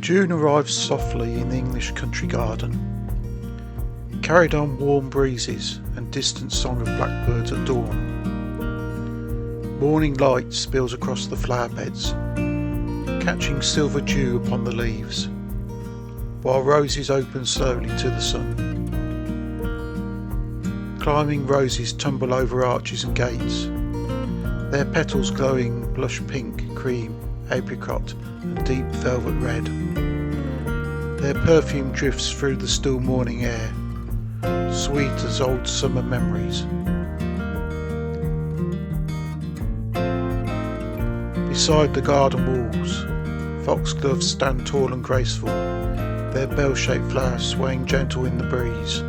June arrives softly in the English country garden, carried on warm breezes and distant song of blackbirds at dawn. Morning light spills across the flower beds, catching silver dew upon the leaves, while roses open slowly to the sun. Climbing roses tumble over arches and gates, their petals glowing blush pink, cream, apricot and deep velvet red. Their perfume drifts through the still morning air, sweet as old summer memories. Beside the garden walls, foxgloves stand tall and graceful, their bell-shaped flowers swaying gentle in the breeze,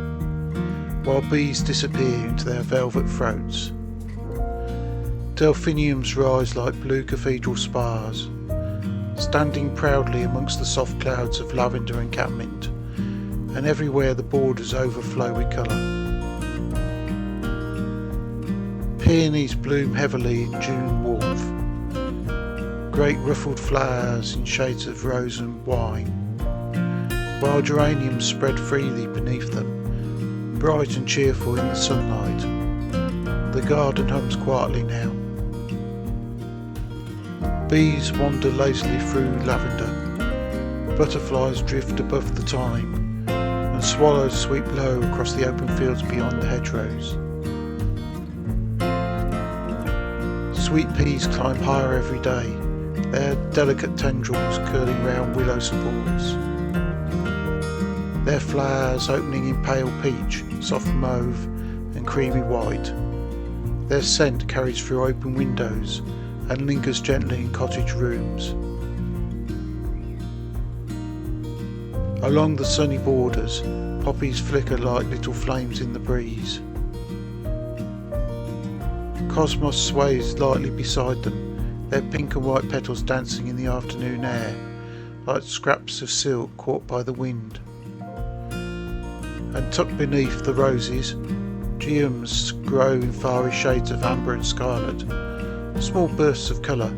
while bees disappear into their velvet throats. Delphiniums rise like blue cathedral spires, standing proudly amongst the soft clouds of lavender and catmint, and everywhere the borders overflow with colour. Peonies bloom heavily in June warmth, great ruffled flowers in shades of rose and wine, while geraniums spread freely beneath them, bright and cheerful in the sunlight. The garden hums quietly now. Bees wander lazily through lavender, butterflies drift above the thyme, and swallows sweep low across the open fields beyond the hedgerows. Sweet peas climb higher every day, their delicate tendrils curling round willow supports. Their flowers opening in pale peach, soft mauve and creamy white. Their scent carries through open windows and lingers gently in cottage rooms. Along the sunny borders, poppies flicker like little flames in the breeze. Cosmos sways lightly beside them, their pink and white petals dancing in the afternoon air, like scraps of silk caught by the wind. And tucked beneath the roses, geums grow in fiery shades of amber and scarlet, small bursts of colour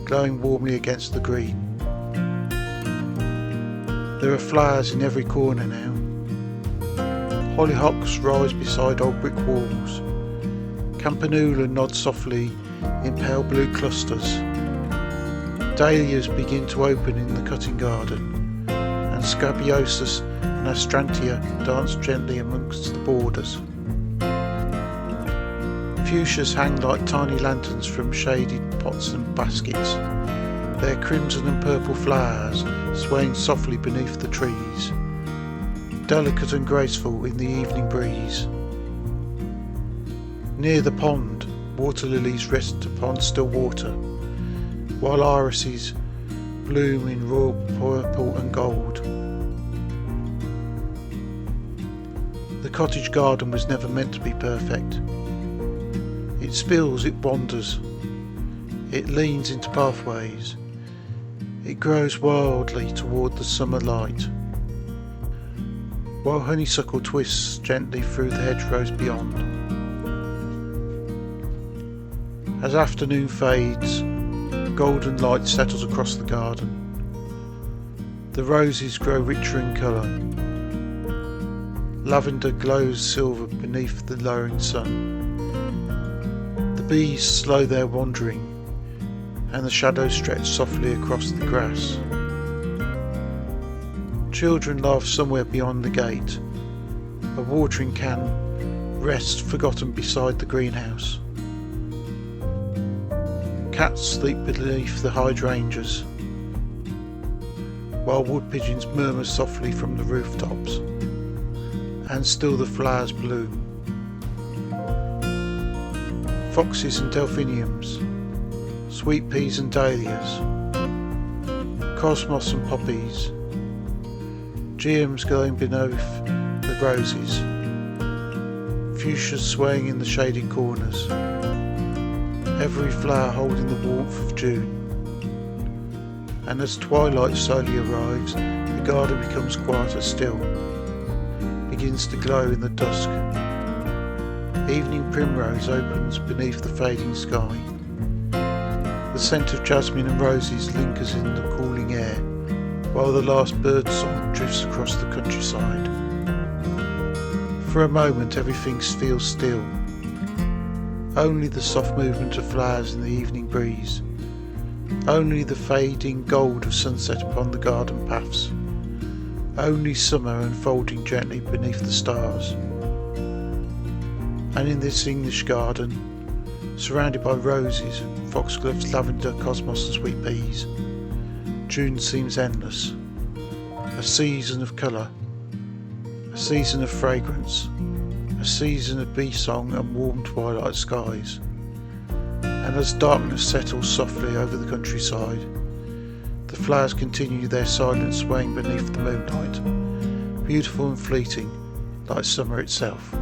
glowing warmly against the green. There are flowers in every corner now. Hollyhocks rise beside old brick walls. Campanula nods softly in pale blue clusters. Dahlias begin to open in the cutting garden, and scabiosus and astrantia dance gently amongst the borders. Fuchsias hang like tiny lanterns from shaded pots and baskets, their crimson and purple flowers swaying softly beneath the trees, delicate and graceful in the evening breeze. Near the pond, water lilies rest upon still water, while irises bloom in royal purple and gold. The cottage garden was never meant to be perfect. It spills, it wanders, it leans into pathways, it grows wildly toward the summer light, while honeysuckle twists gently through the hedgerows beyond. As afternoon fades, golden light settles across the garden. The roses grow richer in colour. Lavender glows silver beneath the lowering sun. The bees slow their wandering, and the shadows stretch softly across the grass. Children laugh somewhere beyond the gate. A watering can rests forgotten beside the greenhouse. Cats sleep beneath the hydrangeas, while wood pigeons murmur softly from the rooftops, and still the flowers bloom. Foxes and delphiniums, sweet peas and dahlias, cosmos and poppies, geums glowing beneath the roses, fuchsias swaying in the shaded corners, every flower holding the warmth of June. And as twilight slowly arrives, the garden becomes quieter still, begins to glow in the dusk. Evening primrose opens beneath the fading sky. The scent of jasmine and roses lingers in the cooling air, while the last bird song drifts across the countryside. For a moment everything feels still. Only the soft movement of flowers in the evening breeze. Only the fading gold of sunset upon the garden paths. Only summer unfolding gently beneath the stars. And in this English garden, surrounded by roses, foxgloves, lavender, cosmos and sweet peas, June seems endless. A season of colour, a season of fragrance, a season of bee song and warm twilight skies. And as darkness settles softly over the countryside, the flowers continue their silent swaying beneath the moonlight, beautiful and fleeting, like summer itself.